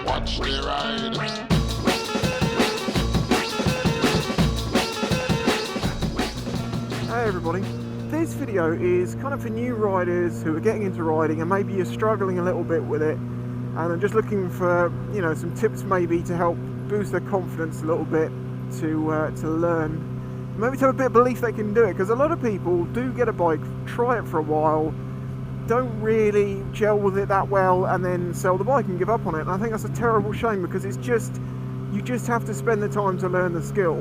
Watch the ride. Hey everybody, this video is kind of for new riders who are getting into riding and maybe you're struggling a little bit with it and are just looking for, you know, some tips maybe to help boost their confidence a little bit to learn. Maybe to have a bit of belief they can do it, because a lot of people do get a bike, try it for a while, don't really gel with it that well and then sell the bike and give up on it. And I think that's a terrible shame, because it's just, you just have to spend the time to learn the skill.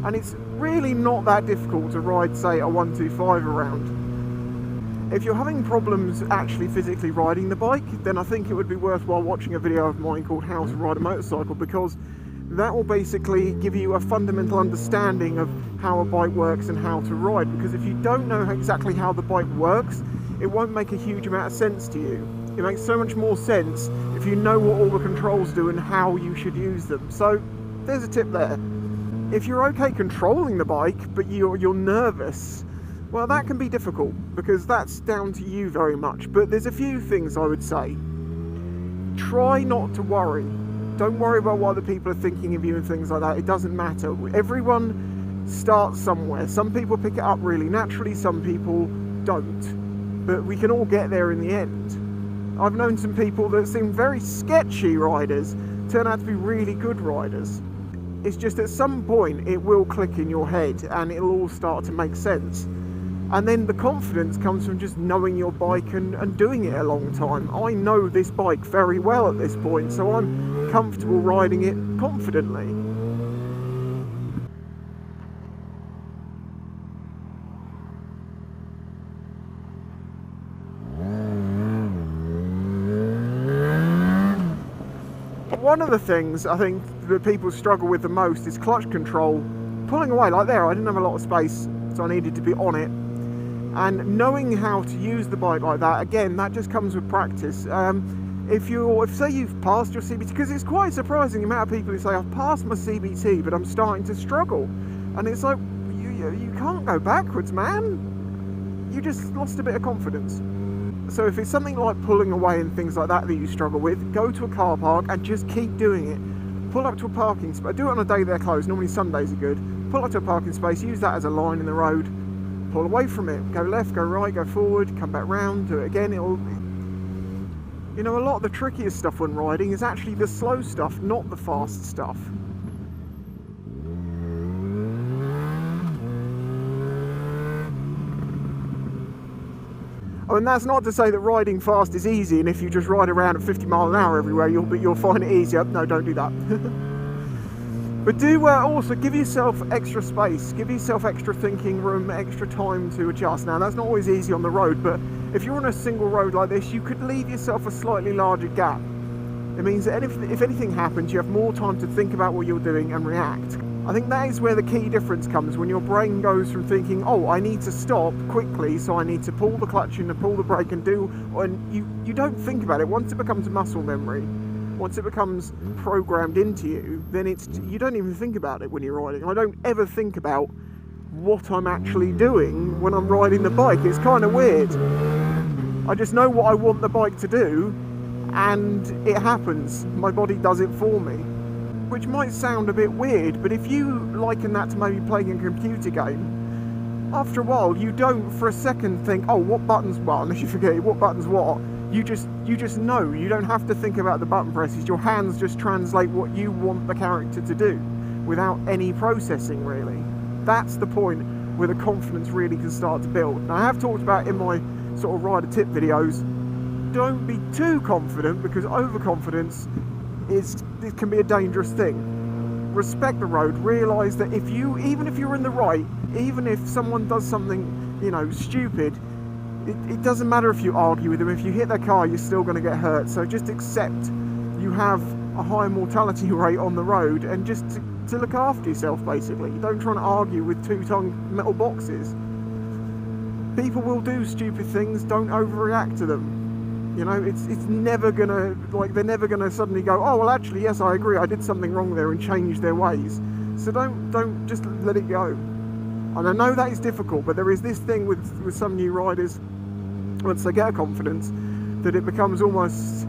And it's really not that difficult to ride, say, a 125 around. If you're having problems actually physically riding the bike, then I think it would be worthwhile watching a video of mine called How to Ride a Motorcycle, because that will basically give you a fundamental understanding of how a bike works and how to ride. Because if you don't know exactly how the bike works, it won't make a huge amount of sense to you. It makes so much more sense if you know what all the controls do and how you should use them. So there's a tip there. If you're okay controlling the bike, but you're nervous, well, that can be difficult, because that's down to you very much. But there's a few things I would say. Try not to worry. Don't worry about what other people are thinking of you and things like that. It doesn't matter. Everyone starts somewhere. Some people pick it up really naturally, some people don't. But we can all get there in the end. I've known some people that seem very sketchy riders turn out to be really good riders. It's just at some point it will click in your head and it'll all start to make sense. And then the confidence comes from just knowing your bike and doing it a long time. I know this bike very well at this point, so I'm comfortable riding it confidently. One of the things I think that people struggle with the most is clutch control. Pulling away, like there, I didn't have a lot of space, so I needed to be on it. And knowing how to use the bike like that, again, that just comes with practice. If say you've passed your CBT, because it's quite surprising the amount of people who say, I've passed my CBT, but I'm starting to struggle. And it's like, you can't go backwards, man. You just lost a bit of confidence. So if it's something like pulling away and things like that you struggle with, go to a car park and just keep doing it. Pull up to a parking space. Do it on a day they're closed. Normally Sundays are good. Pull up to a parking space, use that as a line in the road. Pull away from it. Go left, go right, go forward, come back round, do it again. You know, a lot of the trickiest stuff when riding is actually the slow stuff, not the fast stuff. I mean, that's not to say that riding fast is easy, and if you just ride around at 50 miles an hour everywhere, you'll find it easier. No, don't do that. But do also give yourself extra space, give yourself extra thinking room, extra time to adjust. Now, that's not always easy on the road, but if you're on a single road like this, you could leave yourself a slightly larger gap. It means that if anything happens, you have more time to think about what you're doing and react. I think that is where the key difference comes, when your brain goes from thinking, oh, I need to stop quickly, so I need to pull the clutch in and pull the brake and you don't think about it. Once it becomes a muscle memory, once it becomes programmed into you, then you don't even think about it when you're riding. I don't ever think about what I'm actually doing when I'm riding the bike. It's kind of weird. I just know what I want the bike to do, and it happens. My body does it for me. Which might sound a bit weird, but if you liken that to maybe playing a computer game, after a while you don't for a second think, oh, what button's what, unless you forget what button's what. You just know. You don't have to think about the button presses. Your hands just translate what you want the character to do without any processing, really. That's the point where the confidence really can start to build. Now, I have talked about in my sort of rider tip videos, don't be too confident, because overconfidence it can be a dangerous thing. Respect the road. Realise that even if you're in the right, even if someone does something, you know, stupid, it doesn't matter if you argue with them. If you hit their car, you're still going to get hurt. So just accept you have a high mortality rate on the road, and just to look after yourself, basically. Don't try and argue with two-tongue metal boxes. People will do stupid things. Don't overreact to them. You know, it's never gonna, like, they're never gonna suddenly go, oh, well, actually, yes, I agree, I did something wrong there, and change their ways. So don't just let it go. And I know that is difficult, but there is this thing with some new riders, once they get a confidence, that it becomes almost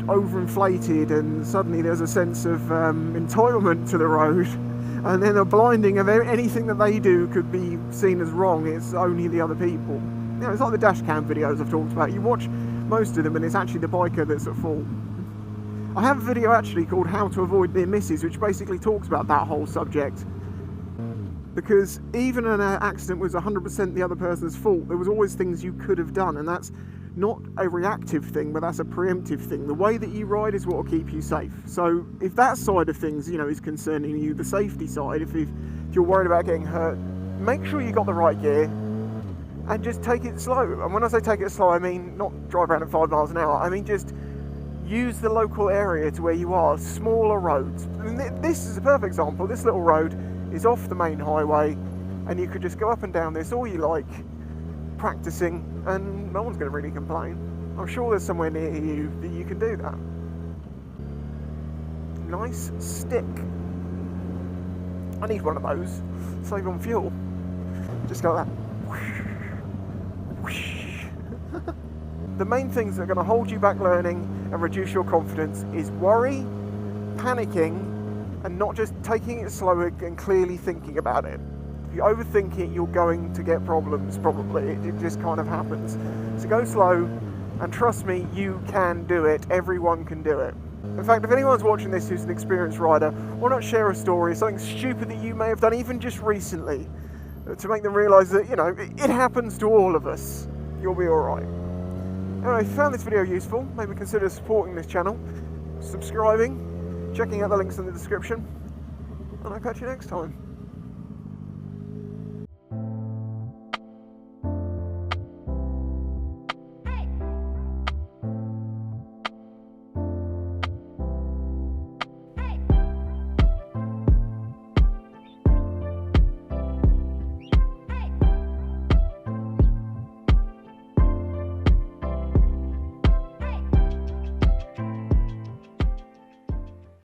overinflated, and suddenly there's a sense of entitlement to the road, and then a blinding of anything that they do could be seen as wrong. It's only the other people. You know, it's like the dash cam videos I've talked about. You watch most of them and it's actually the biker that's at fault. I have a video actually called How to Avoid Near Misses, which basically talks about that whole subject. Because even an accident was 100% the other person's fault, there was always things you could have done, and that's not a reactive thing, but that's a preemptive thing. The way that you ride is what will keep you safe. So if that side of things, you know, is concerning you, the safety side, if you're worried about getting hurt, make sure you got the right gear and just take it slow. And when I say take it slow, I mean not drive around at 5 miles an hour. I mean just use the local area to where you are, smaller roads. I mean, this is a perfect example. This little road is off the main highway, and you could just go up and down this all you like, practicing, and no one's going to really complain. I'm sure there's somewhere near you that you can do that. Nice stick. I need one of those. Save on fuel. Just go like that. The main things that are going to hold you back learning and reduce your confidence is worry, panicking, and not just taking it slow and clearly thinking about it. If you overthink it, you're going to get problems, probably. It just kind of happens. So go slow, and trust me, you can do it. Everyone can do it. In fact, if anyone's watching this who's an experienced rider, why not share a story, something stupid that you may have done even just recently, to make them realise that, you know, it happens to all of us. You'll be alright. Anyway, if you found this video useful, maybe consider supporting this channel, subscribing, checking out the links in the description, and I'll catch you next time.